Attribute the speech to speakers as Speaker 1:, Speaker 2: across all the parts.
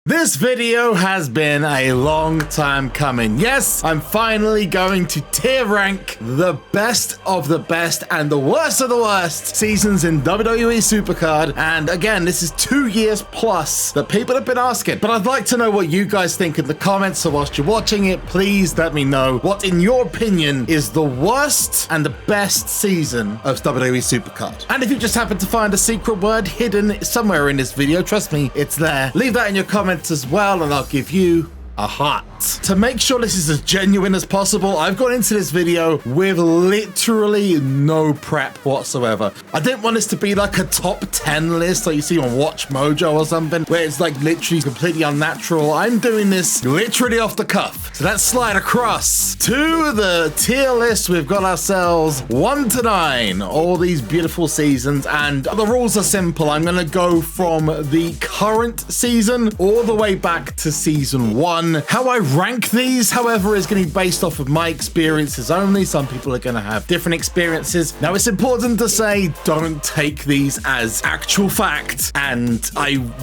Speaker 1: This video has been a long time coming. Yes, I'm finally going to tier rank the best of the best and the worst of the worst seasons in WWE SuperCard. And again, this is 2 years plus that people have been asking. But I'd like to know what you guys think in the comments. So whilst you're watching it, please let me know what, in your opinion, is the worst and the best season of WWE SuperCard. And if you just happen to find a secret word hidden somewhere in this video, trust me, it's there. Leave that in your comments as well, and I'll give you a heart. To make sure this is as genuine as possible, I've gone into this video with literally no prep whatsoever. I didn't want this to be like a top 10 list like you see on Watch Mojo or something, where it's like literally completely unnatural. I'm doing this literally off the cuff. So let's slide across to the tier list. We've got ourselves 1 to 9, all these beautiful seasons, and the rules are simple. I'm gonna go from the current season all the way back to season 1. How I rank these, however, is going to be based off of my experiences only. Some people are going to have different experiences. Now, it's important to say, don't take these as actual fact. And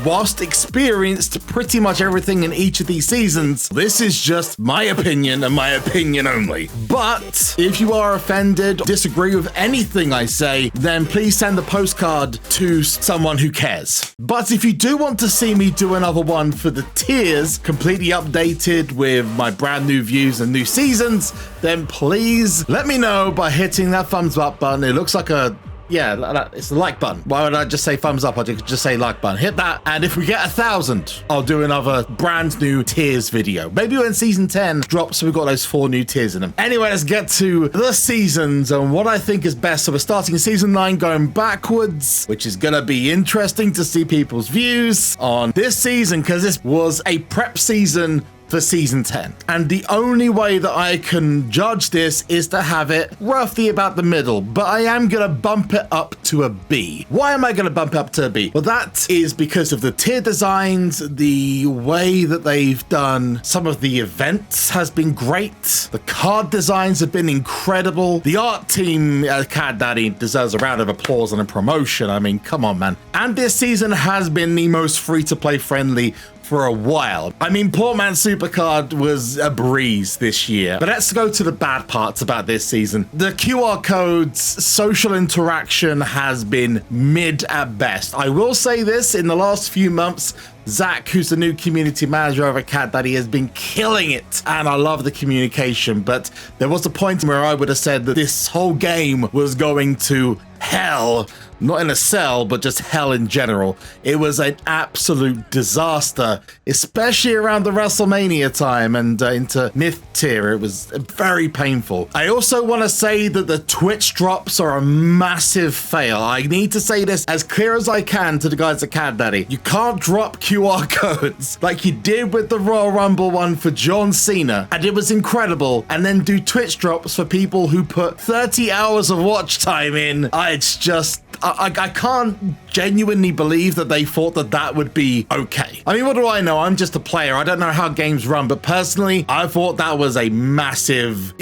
Speaker 1: whilst experienced pretty much everything in each of these seasons, this is just my opinion and my opinion only. But if you are offended, disagree with anything I say, then please send the postcard to someone who cares. But if you do want to see me do another one for the tiers, completely updated with my brand new views and new seasons, then please let me know by hitting that thumbs up button. It looks like it's the like button. Why would I just say thumbs up? I could just say like button. Hit that, and if we get 1,000, I'll do another brand new tiers video. Maybe when season 10 drops, we've got those 4 new tiers in them. Anyway, let's get to the seasons and what I think is best. So we're starting season 9 going backwards, which is gonna be interesting to see people's views on this season, because this was a prep season for season 10. And the only way that I can judge this is to have it roughly about the middle, but I am gonna bump it up to a B. Why am I gonna bump it up to a B? Well, that is because of the tier designs, the way that they've done some of the events has been great. The card designs have been incredible. The art team, Cad Daddy, deserves a round of applause and a promotion. I mean, come on, man. And this season has been the most free-to-play friendly for a while. I mean, poor man SuperCard was a breeze this year. But let's go to the bad parts about this season. The QR codes, social interaction has been mid at best. I will say this, in the last few months, Zach, who's the new community manager over at Cat Daddy, has been killing it, and I love the communication. But there was a point where I would have said that this whole game was going to hell, not in a cell, but just hell in general. It was an absolute disaster, especially around the WrestleMania time and into Myth tier. It was very painful. I also want to say that the Twitch drops are a massive fail. I need to say this as clear as I can to the guys at Cat Daddy. You can't drop QR codes like you did with the Royal Rumble one for John Cena, and it was incredible, and then do Twitch drops for people who put 30 hours of watch time in. It's just, I can't genuinely believe that they thought that that would be okay. I mean, what do I know? I'm just a player. I don't know how games run, but personally, I thought that was a massive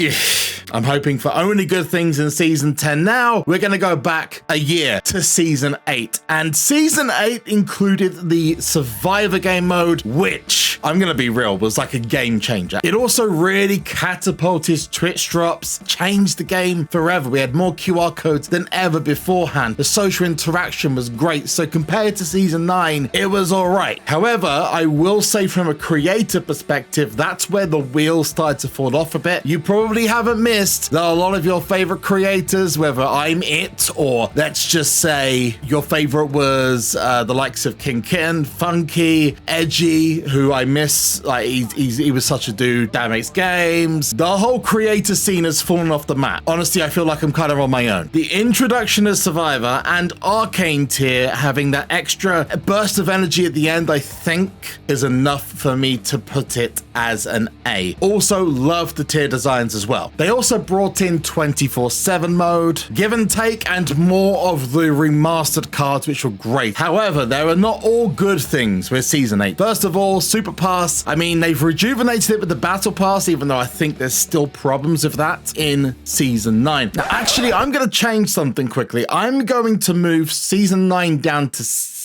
Speaker 1: I'm hoping for only good things in season 10. Now we're going to go back a year to season 8, and season 8 included the Survivor game mode, which, I'm going to be real, was like a game changer. It also really catapulted Twitch drops, changed the game forever. We had more QR codes than ever beforehand. The social interaction was great. So compared to season 9, it was all right. However, I will say from a creator perspective, that's where the wheels started to fall off a bit. You probably haven't missed that a lot of your favorite creators, whether I'm it or let's just say your favorite was the likes of King Kitten, Funky, Edgy, who I miss. Like he was such a dude. That Makes Games. The whole creator scene has fallen off the map. Honestly, I feel like I'm kind of on my own. The introduction of Survivor and Arcane tier having that extra burst of energy at the end, I think is enough for me to put it as an A. Also love the tier designs as well. They also brought in 24/7 mode, give and take, and more of the remastered cards, which were great. However, there are not all good things with season 8. First of all, Super Pass. I mean, they've rejuvenated it with the Battle Pass, even though I think there's still problems with that in season 9. Now, actually, I'm going to change something quickly. I'm going to move season 9 down to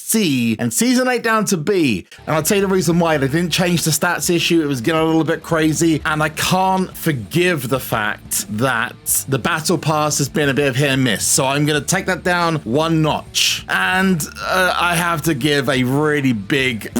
Speaker 1: C and Season 8 down to B. And I'll tell you the reason why. They didn't change the stats issue. It was getting a little bit crazy. And I can't forgive the fact that the Battle Pass has been a bit of hit and miss. So I'm going to take that down one notch. And I have to give a really big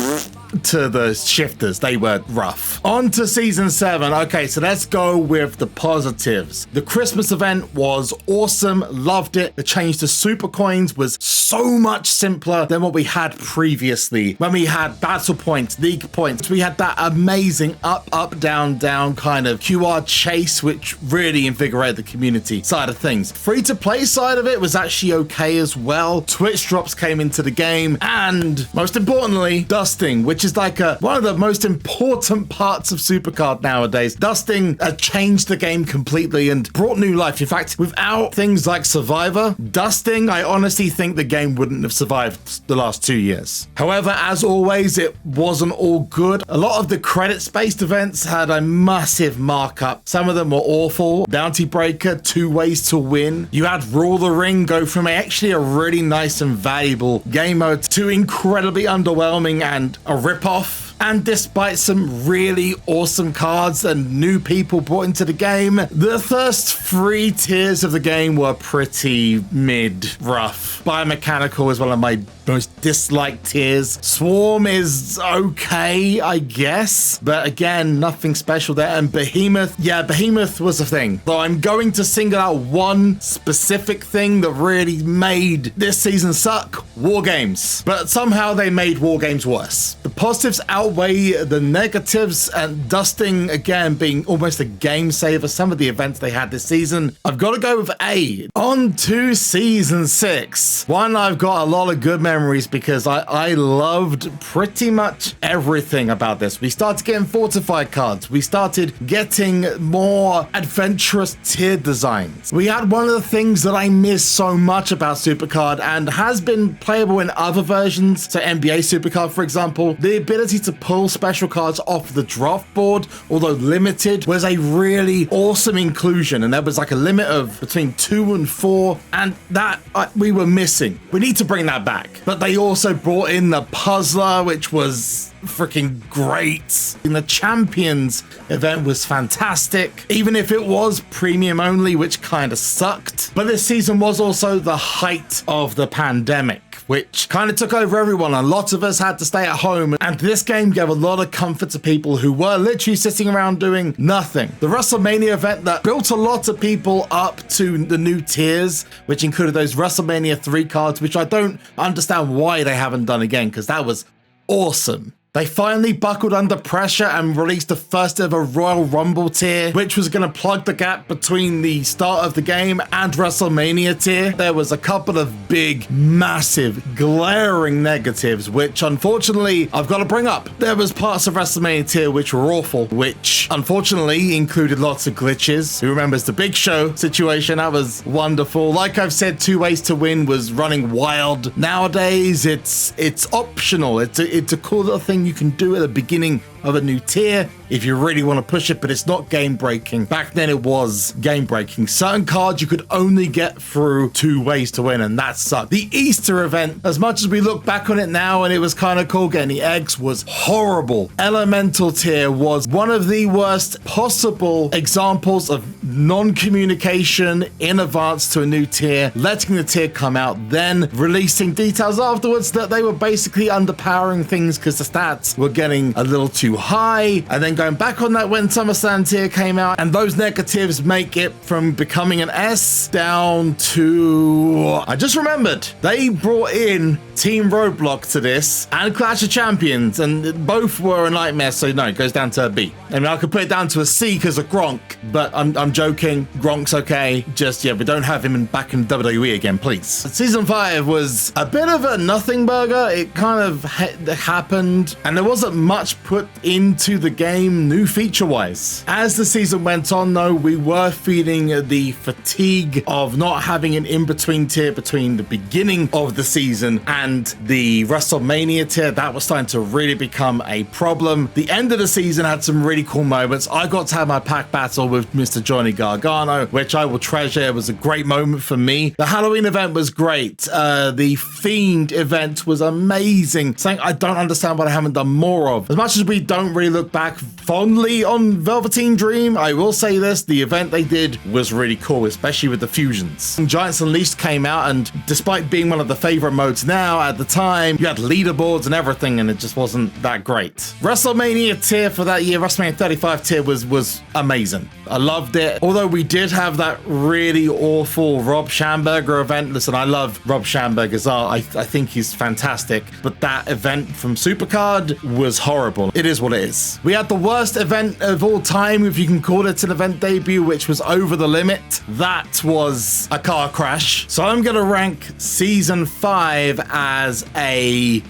Speaker 1: to the shifters. They were rough. On to Season 7. Okay, so let's go with the positives. The Christmas event was awesome. Loved it. The change to Super Coins was so much simpler than what we had previously. When we had Battle Points, League Points, we had that amazing up, up, down, down kind of QR chase, which really invigorated the community side of things. Free-to-play side of it was actually okay as well. Twitch drops came into the game, and most importantly, dusting, which is like one of the most important parts of SuperCard nowadays. Dusting changed the game completely and brought new life. In fact, without things like Survivor, dusting, I honestly think the game wouldn't have survived the last 2 years. However, as always, it wasn't all good. A lot of the credits-based events had a massive markup. Some of them were awful. Bounty Breaker, 2 ways to win. You had Rule the Ring go from actually a really nice and valuable game mode to incredibly underwhelming and a rip-off. And despite some really awesome cards and new people brought into the game, the first 3 tiers of the game were pretty mid-rough. Biomechanical is one of my most disliked tiers. Swarm is okay, I guess, but again, nothing special there. And Behemoth, yeah, Behemoth was a thing. So I'm going to single out one specific thing that really made this season suck: War Games. But somehow they made War Games worse. The positives outweigh the negatives, and dusting, again, being almost a game saver. Some of the events they had this season, I've got to go with A. On to Season 6. One, I've got a lot of good memories because I loved pretty much everything about this. We started getting fortified cards. We started getting more adventurous tier designs. We had one of the things that I miss so much about SuperCard and has been playable in other versions, so NBA SuperCard, for example, the ability to pull special cards off the draft board, although limited, was a really awesome inclusion. And there was like a limit of between 2 and 4, and that we were missing. We need to bring that back. But they also brought in the Puzzler, which was freaking great. And the Champions event was fantastic, even if it was premium only, which kind of sucked. But this season was also the height of the pandemic, which kind of took over everyone. A lot of us had to stay at home, and this game gave a lot of comfort to people who were literally sitting around doing nothing. The WrestleMania event that built a lot of people up to the new tiers, which included those WrestleMania 3 cards, which I don't understand why they haven't done again, because that was awesome. They finally buckled under pressure and released the first ever Royal Rumble tier, which was going to plug the gap between the start of the game and WrestleMania tier. There was a couple of big, massive, glaring negatives, which unfortunately I've got to bring up. There was parts of WrestleMania tier which were awful, which unfortunately included lots of glitches. Who remembers the Big Show situation? That was wonderful. Like I've said, 2 ways to win was running wild. Nowadays, it's optional. It's a cool little thing you can do at the beginning of a new tier if you really want to push it, but it's not game breaking. Back then it was game breaking. Certain cards you could only get through 2 ways to win, and that sucked. The Easter event, as much as we look back on it now and it was kind of cool getting the eggs, was horrible. Elemental tier was one of the worst possible examples of non-communication in advance to a new tier, letting the tier come out, then releasing details afterwards that they were basically underpowering things because the stats were getting a little too high, and then going back on that when SummerSlam tier came out, and those negatives make it from becoming an S down to... I just remembered, they brought in Team Roadblock to this and Clash of Champions, and both were a nightmare, so no, it goes down to a B. I mean, I could put it down to a C because of Gronk, but I'm joking. Gronk's okay. Just, yeah, we don't have him back in WWE again, please. Season 5 was a bit of a nothing burger. It kind of happened, and there wasn't much put into the game new feature-wise. As the season went on, though, we were feeling the fatigue of not having an in-between tier between the beginning of the season and the WrestleMania tier. That was starting to really become a problem. The end of the season had some really cool moments. I got to have my pack battle with Mr. Johnny Johnny Gargano, which I will treasure. It was a great moment for me. The Halloween event was great. The Fiend event was amazing. Something I don't understand what I haven't done more of. As much as we don't really look back fondly on Velveteen Dream, I will say this, the event they did was really cool, especially with the fusions. Giants Unleashed came out, and despite being one of the favorite modes now, at the time, you had leaderboards and everything, and it just wasn't that great. WrestleMania tier for that year, WrestleMania 35 tier was amazing. I loved it. Although we did have that really awful Rob Schamberger event. Listen, I love Rob Schamberger's art. I think he's fantastic. But that event from SuperCard was horrible. It is what it is. We had the worst event of all time, if you can call it an event debut, which was Over the Limit. That was a car crash. So I'm going to rank Season 5 as a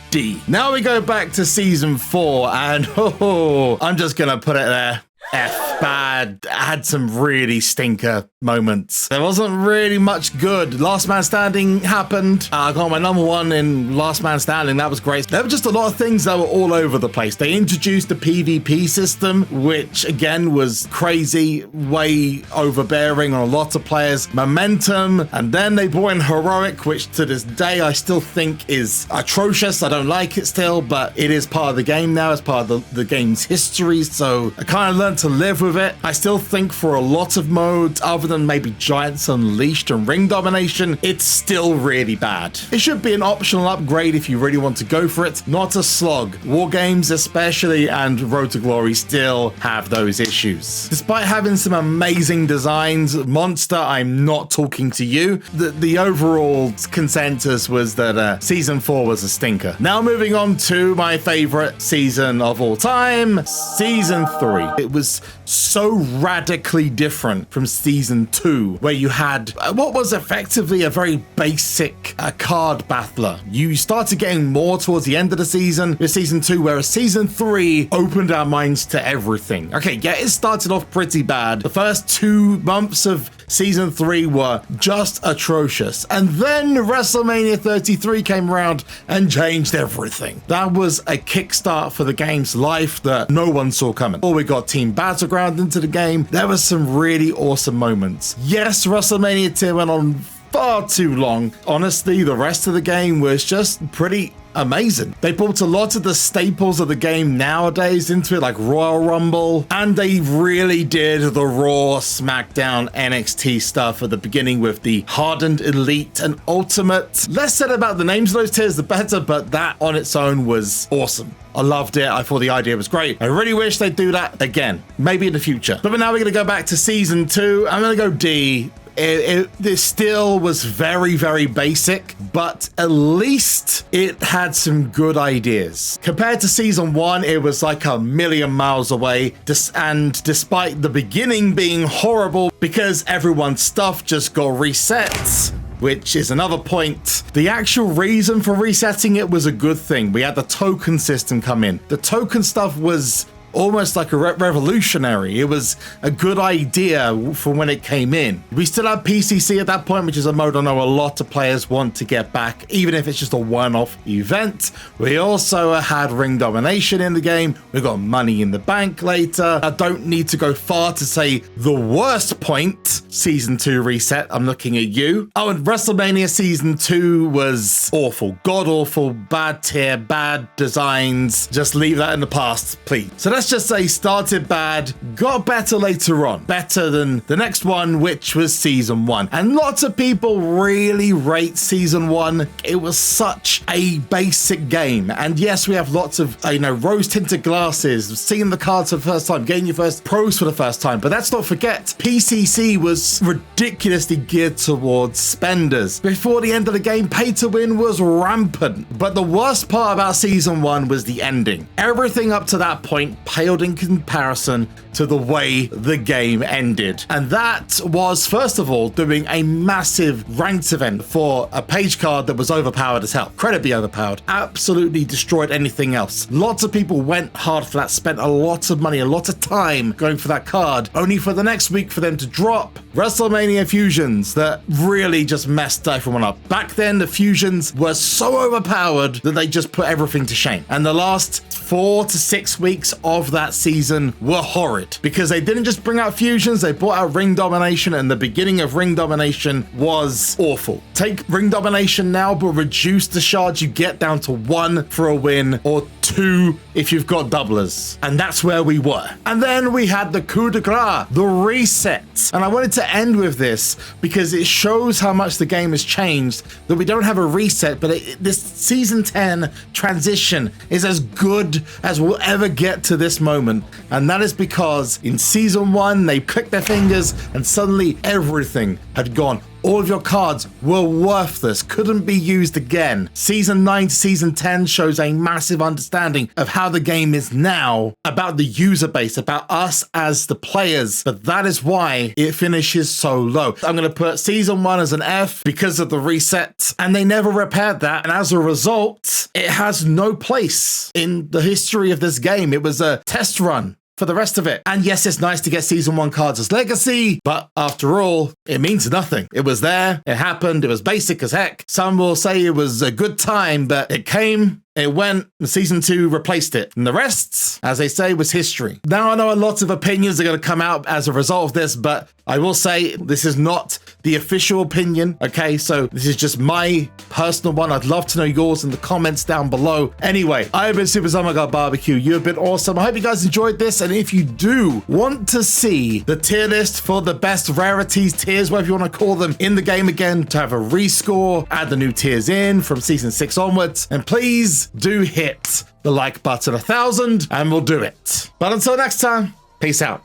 Speaker 1: D. Now we go back to Season 4, and I'm just going to put it there. F. Bad. Had some really stinker moments. There wasn't really much good. Last Man Standing happened. I got my number 1 in Last Man Standing. That was great. There were just a lot of things that were all over the place. They introduced the PvP system, which again was crazy, way overbearing on a lot of players. Momentum, and then they brought in Heroic, which to this day I still think is atrocious. I don't like it still, but it is part of the game now. It's part of the game's history, so I kind of learned to live with it. I still think for a lot of modes, other than maybe Giants Unleashed and Ring Domination, it's still really bad. It should be an optional upgrade if you really want to go for it, not a slog. War games especially and Road to Glory still have those issues. Despite having some amazing designs, Monster, I'm not talking to you. The overall consensus was that Season 4 was a stinker. Now moving on to my favorite season of all time, Season 3. It was so radically different from Season 2, where you had what was effectively a very basic card battler. You started getting more towards the end of the season with Season 2, whereas Season 3 opened our minds to everything. Okay, yeah, it started off pretty bad. The first 2 months of Season 3 were just atrocious. And then WrestleMania 33 came around and changed everything. That was a kickstart for the game's life that no one saw coming. Or we got Team Battleground into the game. There was some really awesome moments. Yes, WrestleMania 2 went on far too long. Honestly, the rest of the game was just pretty amazing. They brought a lot of the staples of the game nowadays into it, like Royal Rumble, and they really did the Raw, SmackDown, NXT stuff at the beginning with the Hardened Elite and Ultimate. Less said about the names of those tiers, the better, but that on its own was awesome. I loved it. I thought the idea was great. I really wish they'd do that again, maybe in the future. But now we're going to go back to Season 2. I'm going to go D. This still was very, very basic, but at least it had some good ideas. Compared to Season 1, it was like a million miles away. And despite the beginning being horrible because everyone's stuff just got reset, which is another point. The actual reason for resetting it was a good thing. We had the token system come in. The token stuff was almost like a revolutionary. It was a good idea for when it came in. We still have PCC at that point, which is a mode I know a lot of players want to get back, even if it's just a one-off event. We also had Ring Domination in the game. We got Money in the Bank later. I don't need to go far to say the worst point, Season 2 reset. I'm looking at you. Oh, and WrestleMania Season 2 was awful. God-awful, bad tier, bad designs. Just leave that in the past, please. So let's just say started bad, got better later on. Better than the next one, which was Season 1. And lots of people really rate Season 1. It was such a basic game. And yes, we have lots of, rose-tinted glasses, seeing the cards for the first time, getting your first pros for the first time. But let's not forget, PCC was ridiculously geared towards spenders. Before the end of the game, pay to win was rampant. But the worst part about Season 1 was the ending. Everything up to that point paled in comparison to the way the game ended. And that was, first of all, doing a massive ranked event for a page card that was overpowered as hell. Incredibly overpowered. Absolutely destroyed anything else. Lots of people went hard for that, spent a lot of money, a lot of time going for that card, only for the next week for them to drop WrestleMania fusions that really just messed everyone up. Back then, the fusions were so overpowered that they just put everything to shame. And the last 4 to 6 weeks of that season were horrid because they didn't just bring out fusions, they brought out ring domination, and the beginning of ring domination was awful. Take ring domination now, but reduce the shards you get down to 1 for a win or 2 if you've got doublers. And that's where we were. And then we had the coup de grace, the reset. And I wanted to end with this because it shows how much the game has changed, that we don't have a reset, but this season 10 transition is as good as we'll ever get to this moment. And that is because in season 1, they clicked their fingers and suddenly everything had gone. All of your cards were worthless, couldn't be used again. Season 9 to season 10 shows a massive understanding of how the game is now, about the user base, about us as the players, but that is why it finishes so low. I'm going to put season 1 as an F because of the reset, and they never repaired that, and as a result, it has no place in the history of this game. It was a test run for the rest of it. And yes, it's nice to get season 1 cards as legacy, but after all, it means nothing. It was there, it happened, it was basic as heck. Some will say it was a good time, but it came, it went, and season 2 replaced it. And the rest, as they say, was history. Now I know a lot of opinions are going to come out as a result of this, but I will say this is not the official opinion, okay? So this is just my personal one. I'd love to know yours in the comments down below. Anyway, I have been SuperZomGBBQ. You have been awesome. I hope you guys enjoyed this. And if you do want to see the tier list for the best rarities, tiers, whatever you want to call them, in the game again, to have a rescore, add the new tiers in from season 6 onwards, and please do hit the like button 1,000 and we'll do it. But until next time, peace out.